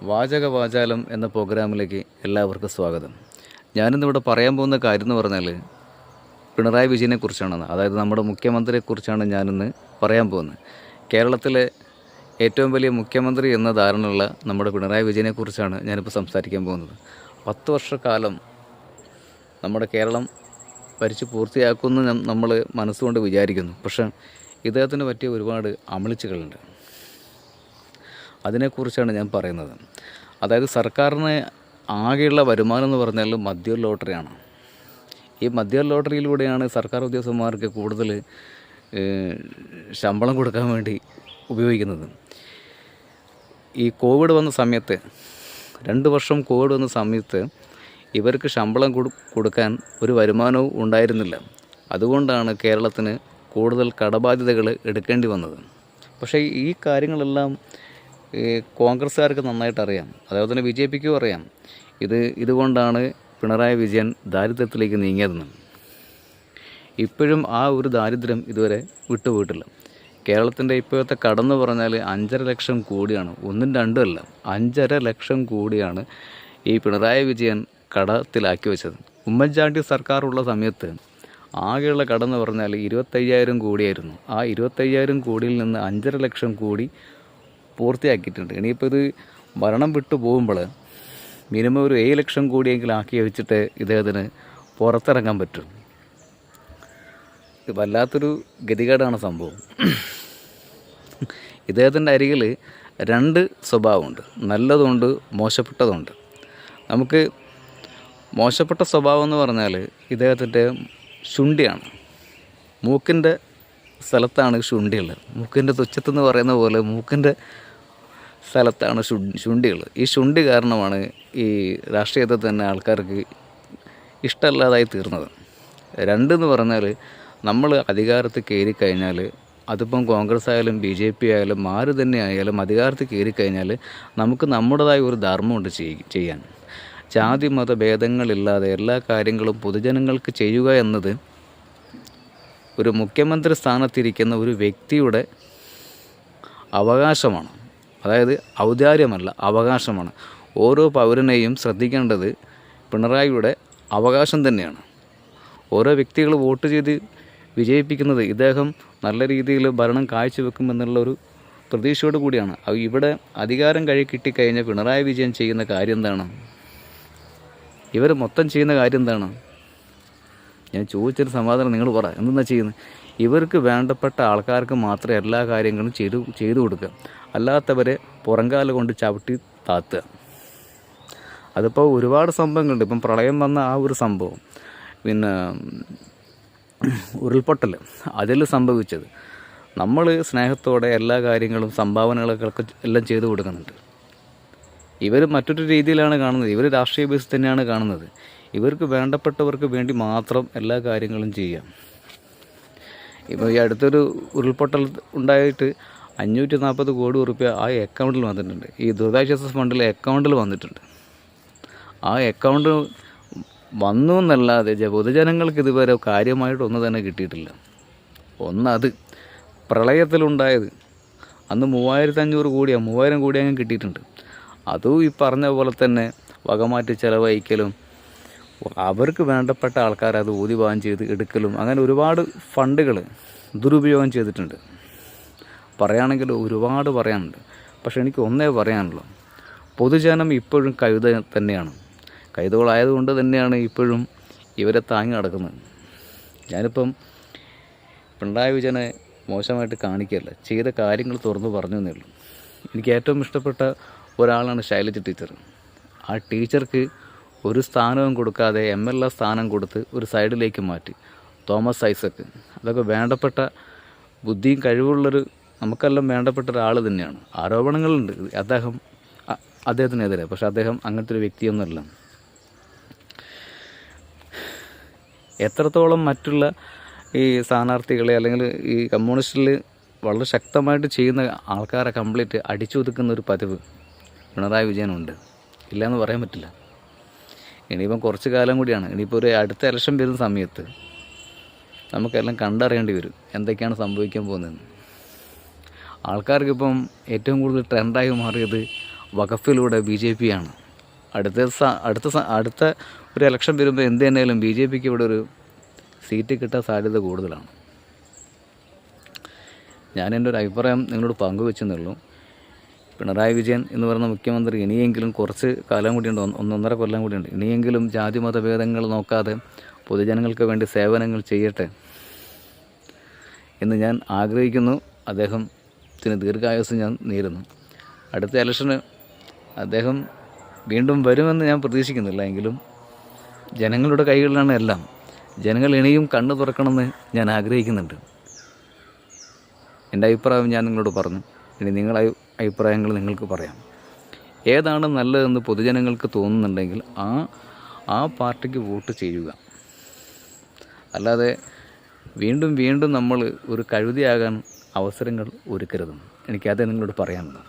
വാചാലം എന്ന പ്രോഗ്രാമിലേക്ക് എല്ലാവർക്കും സ്വാഗതം. ഞാനിന്നിവിടെ പറയാൻ പോകുന്ന കാര്യം എന്ന് പറഞ്ഞാൽ പിണറായി വിജയനെക്കുറിച്ചാണ്. അതായത് നമ്മുടെ മുഖ്യമന്ത്രിയെക്കുറിച്ചാണ് ഞാനിന്ന് പറയാൻ പോകുന്നത്. കേരളത്തിലെ ഏറ്റവും വലിയ മുഖ്യമന്ത്രി എന്ന ധാരണയുള്ള നമ്മുടെ പിണറായി വിജയനെക്കുറിച്ചാണ് ഞാനിപ്പോൾ സംസാരിക്കാൻ പോകുന്നത്. 10 വർഷക്കാലം നമ്മുടെ കേരളം ഭരിച്ച് പൂർത്തിയാക്കുമെന്ന് നമ്മൾ മനസ്സുകൊണ്ട് വിചാരിക്കുന്നു. പക്ഷേ ഇദ്ദേഹത്തിന് പറ്റിയ ഒരുപാട് അമിളിച്ചുകളുണ്ട്. അതിനെക്കുറിച്ചാണ് ഞാൻ പറയുന്നത്. അതായത് സർക്കാരിന് ആകെയുള്ള വരുമാനം എന്ന് പറഞ്ഞാൽ മദ്യ ലോട്ടറിയാണ്. ഈ മദ്യ ലോട്ടറിയിലൂടെയാണ് സർക്കാർ ഉദ്യോഗസ്ഥന്മാർക്ക് കൂടുതൽ ശമ്പളം കൊടുക്കാൻ വേണ്ടി ഉപയോഗിക്കുന്നത്. ഈ കോവിഡ് വന്ന സമയത്ത് 2 വർഷം കോവിഡ് വന്ന സമയത്ത് ഇവർക്ക് ശമ്പളം കൊടുക്കാൻ ഒരു വരുമാനവും ഉണ്ടായിരുന്നില്ല. അതുകൊണ്ടാണ് കേരളത്തിന് കൂടുതൽ കടബാധ്യതകൾ എടുക്കേണ്ടി വന്നത്. പക്ഷേ ഈ കാര്യങ്ങളെല്ലാം കോൺഗ്രസ്സുകാർക്ക് നന്നായിട്ട് അറിയാം. അതേപോലെ തന്നെ BJPക്കും അറിയാം. ഇതുകൊണ്ടാണ് പിണറായി വിജയൻ ദാരിദ്ര്യത്തിലേക്ക് നീങ്ങിയതെന്ന്. ഇപ്പോഴും ആ ഒരു ദാരിദ്ര്യം ഇതുവരെ വിട്ടുപോയിട്ടില്ല. കേരളത്തിൻ്റെ ഇപ്പോഴത്തെ കടമെന്ന് പറഞ്ഞാൽ 5.5 ലക്ഷം കോടിയാണ്. 1ഉം 2ഉം അല്ല, 5.5 ലക്ഷം കോടിയാണ് ഈ പിണറായി വിജയൻ കടത്തിലാക്കി വെച്ചത്. ഉമ്മൻചാണ്ടി സർക്കാരുള്ള സമയത്ത് ആകെയുള്ള കടമെന്ന് പറഞ്ഞാൽ 25,000 കോടിയായിരുന്നു. ആ 25,000 കോടിയിൽ നിന്ന് 5.5 ലക്ഷം കോടി പൂർത്തിയാക്കിയിട്ടുണ്ട്. ഇനിയിപ്പോൾ ഇത് ഭരണം വിട്ടു പോകുമ്പോൾ മിനിമം ഒരു 7 ലക്ഷം കോടിയെങ്കിലും ആക്കി വെച്ചിട്ട് ഇദ്ദേഹത്തിന് പുറത്തിറങ്ങാൻ പറ്റും. ഇത് വല്ലാത്തൊരു ഗതികേടാണ് സംഭവം. ഇദ്ദേഹത്തിൻ്റെ അരികിൽ 2 സ്വഭാവമുണ്ട്, നല്ലതുണ്ട്, മോശപ്പെട്ടതുണ്ട്. നമുക്ക് മോശപ്പെട്ട സ്വഭാവം എന്ന് പറഞ്ഞാൽ ഇദ്ദേഹത്തിൻ്റെ ശുണ്ഠിയാണ്. മൂക്കിൻ്റെ സ്ഥലത്താണ് ശുണ്ഠിയുള്ളത്. മൂക്കിൻ്റെ തുച്ചത്തെന്ന് പറയുന്ന പോലെ മൂക്കിൻ്റെ സ്ഥലത്താണ് ശുണ്ഠികൾ. ഈ ശുണ്ഠി കാരണമാണ് ഈ രാഷ്ട്രീയത്തിൽ തന്നെ ആൾക്കാർക്ക് ഇഷ്ടമല്ലാതായി തീർന്നത്. 2 എന്ന് പറഞ്ഞാൽ നമ്മൾ അധികാരത്തിൽ കയറിക്കഴിഞ്ഞാൽ, അതിപ്പം കോൺഗ്രസ് ആയാലും BJP ആയാലും ആര് തന്നെ ആയാലും അധികാരത്തിൽ കയറിക്കഴിഞ്ഞാൽ നമുക്ക് നമ്മുടേതായ ഒരു ധർമ്മമുണ്ട് ചെയ്യാൻ. ജാതി മത ഭേദങ്ങളില്ലാതെ എല്ലാ കാര്യങ്ങളും പൊതുജനങ്ങൾക്ക് ചെയ്യുക എന്നത് ഒരു മുഖ്യമന്ത്രി സ്ഥാനത്തിരിക്കുന്ന ഒരു വ്യക്തിയുടെ അവകാശമാണ്. അതായത് ഔദാര്യമല്ല, അവകാശമാണ്. ഓരോ പൗരനെയും ശ്രദ്ധിക്കേണ്ടത് പിണറായിയുടെ അവകാശം തന്നെയാണ്. ഓരോ വ്യക്തികൾ വോട്ട് ചെയ്ത് വിജയിപ്പിക്കുന്നത് ഇദ്ദേഹം നല്ല രീതിയിൽ ഭരണം കാഴ്ചവെക്കുമെന്നുള്ളൊരു പ്രതീക്ഷയോട് കൂടിയാണ്. ഇവിടെ അധികാരം കിട്ടിക്കഴിഞ്ഞ പിണറായി വിജയൻ ചെയ്യുന്ന കാര്യം എന്താണ്? ഇവർ മൊത്തം ചെയ്യുന്ന കാര്യം എന്താണ്? ഞാൻ ചോദിച്ചൊരു സമാധാനം നിങ്ങൾ പറ. എന്തെന്നാ ചെയ്യുന്നത്? ഇവർക്ക് വേണ്ടപ്പെട്ട ആൾക്കാർക്ക് മാത്രമേ എല്ലാ കാര്യങ്ങളും ചെയ്തു കൊടുക്കുക, അല്ലാത്തവരെ പുറംകാല കൊണ്ട് ചവിട്ടി താത്തുക. അതിപ്പോൾ ഒരുപാട് സംഭവങ്ങളുണ്ട്. ഇപ്പം പ്രളയം വന്ന ആ ഒരു സംഭവം, പിന്നെ ഉരുൾപൊട്ടൽ, അതിൽ സംഭവിച്ചത് നമ്മൾ സ്നേഹത്തോടെ എല്ലാ കാര്യങ്ങളും സംഭാവനകളൊക്കെ എല്ലാം ചെയ്തു കൊടുക്കുന്നുണ്ട്. ഇവർ മറ്റൊരു രീതിയിലാണ് കാണുന്നത്. ഇവർ രാഷ്ട്രീയ ബേസ് തന്നെയാണ് കാണുന്നത്. ഇവർക്ക് വേണ്ടപ്പെട്ടവർക്ക് വേണ്ടി മാത്രം എല്ലാ കാര്യങ്ങളും ചെയ്യാം. ഇപ്പോൾ ഈ അടുത്തൊരു ഉരുൾപൊട്ടൽ ഉണ്ടായിട്ട് 540 കോടി റുപ്യ ആ അക്കൗണ്ടിൽ വന്നിട്ടുണ്ട്. ഈ ദുരിതാശ്വാസ ഫണ്ടിലെ അക്കൗണ്ടിൽ വന്നിട്ടുണ്ട്. ആ അക്കൗണ്ട് വന്നു എന്നല്ലാതെ പൊതുജനങ്ങൾക്ക് ഇതുവരെ കാര്യമായിട്ടൊന്നും തന്നെ കിട്ടിയിട്ടില്ല. അത് പ്രളയത്തിലുണ്ടായത് അന്ന് 3,500 കോടിയാണ്, 3,000 കോടി അങ്ങനെ കിട്ടിയിട്ടുണ്ട്. അതും ഈ പറഞ്ഞ പോലെ തന്നെ വകമാറ്റി ചിലവഴിക്കലും അവർക്ക് വേണ്ടപ്പെട്ട ആൾക്കാർ അത് ഊതിവാൻ ചെയ്ത് എടുക്കലും, അങ്ങനെ ഒരുപാട് ഫണ്ടുകൾ ദുരുപയോഗം ചെയ്തിട്ടുണ്ട്. പറയുകയാണെങ്കിൽ ഒരുപാട് പറയാനുണ്ട്. പക്ഷെ എനിക്ക് ഒന്നേ പറയാനുള്ളൂ, പൊതുജനം ഇപ്പോഴും കഴുത തന്നെയാണ്. കഴുതകളായതുകൊണ്ട് തന്നെയാണ് ഇപ്പോഴും ഇവരെ താങ്ങി നടക്കുന്നത്. ഞാനിപ്പം പിണറായി വിജയനെ മോശമായിട്ട് കാണിക്കുകയല്ല, ചെയ്ത കാര്യങ്ങൾ തുറന്നു പറഞ്ഞു എന്നേ ഉള്ളൂ. എനിക്ക് ഏറ്റവും ഇഷ്ടപ്പെട്ട ഒരാളാണ് ശൈലജ ടീച്ചർ. ആ ടീച്ചർക്ക് ഒരു സ്ഥാനവും കൊടുക്കാതെ MLA സ്ഥാനം കൊടുത്ത് ഒരു സൈഡിലേക്ക് മാറ്റി. തോമസ് ഐസക്, അതൊക്കെ വേണ്ടപ്പെട്ട ബുദ്ധിയും കഴിവുള്ളൊരു, നമുക്കെല്ലാം വേണ്ടപ്പെട്ട ഒരാൾ തന്നെയാണ്. ആരോപണങ്ങളുണ്ട് അദ്ദേഹത്തിനെതിരെ, പക്ഷെ അദ്ദേഹം അങ്ങനത്തെ ഒരു വ്യക്തിയൊന്നുമല്ല. എത്രത്തോളം മറ്റുള്ള ഈ സ്ഥാനാർത്ഥികളെ അല്ലെങ്കിൽ ഈ കമ്മ്യൂണിസ്റ്റിൽ വളരെ ശക്തമായിട്ട് ചെയ്യുന്ന ആൾക്കാരെ കംപ്ലീറ്റ് അടിച്ചൊതുക്കുന്ന ഒരു പതിവ് പിണറായി വിജയനുണ്ട്. ഇല്ലയെന്ന് പറയാൻ പറ്റില്ല. ഇനിയിപ്പം കുറച്ച് കാലം കൂടിയാണ്. ഇനിയിപ്പോൾ ഒരു അടുത്ത ഇലക്ഷൻ വരുന്ന സമയത്ത് നമുക്കെല്ലാം കണ്ടറിയേണ്ടി വരും എന്തൊക്കെയാണ് സംഭവിക്കാൻ പോകുന്നതെന്ന്. ആൾക്കാർക്കിപ്പം ഏറ്റവും കൂടുതൽ ട്രെൻഡായി മാറിയത് വഖഫിലൂടെ BJP ആണ്. അടുത്ത ഒരു ഇലക്ഷൻ വരുമ്പോൾ എന്ത് തന്നെയാലും BJPക്ക് ഇവിടെ ഒരു സീറ്റ് കിട്ടാൻ സാധ്യത കൂടുതലാണ്. ഞാൻ എൻ്റെ ഒരു അഭിപ്രായം നിങ്ങളോട് പങ്കുവെച്ചെന്നുള്ളൂ. പിണറായി വിജയൻ എന്ന് പറയുന്ന മുഖ്യമന്ത്രി ഇനിയെങ്കിലും കുറച്ച് കാലം കൂടിയുണ്ട്, 1.5 കൊല്ലം കൂടിയുണ്ട്. ഇനിയെങ്കിലും ജാതി മതഭേദങ്ങൾ നോക്കാതെ പൊതുജനങ്ങൾക്ക് വേണ്ടി സേവനങ്ങൾ ചെയ്യട്ടെ എന്ന് ഞാൻ ആഗ്രഹിക്കുന്നു. അദ്ദേഹത്തിന് ദീർഘായുസ്സ് ഞാൻ നേരുന്നു. അടുത്ത ഇലക്ഷന് അദ്ദേഹം വീണ്ടും വരുമെന്ന് ഞാൻ പ്രതീക്ഷിക്കുന്നില്ല. എങ്കിലും ജനങ്ങളുടെ കൈകളിലാണ് എല്ലാം. ജനങ്ങൾ ഇനിയും കണ്ണു തുറക്കണമെന്ന് ഞാൻ ആഗ്രഹിക്കുന്നുണ്ട്. എൻ്റെ അഭിപ്രായം ഞാൻ നിങ്ങളോട് പറഞ്ഞു. ഇനി നിങ്ങളുടെ അഭിപ്രായങ്ങൾ നിങ്ങൾക്ക് പറയാം. ഏതാണ് നല്ലതെന്ന് പൊതുജനങ്ങൾക്ക് തോന്നുന്നുണ്ടെങ്കിൽ ആ പാർട്ടിക്ക് വോട്ട് ചെയ്യുക. അല്ലാതെ വീണ്ടും നമ്മൾ ഒരു കഴുതിയാകാൻ അവസരങ്ങൾ ഒരുക്കരുത്. എനിക്കതേ നിങ്ങളോട് പറയാനുള്ളൂ.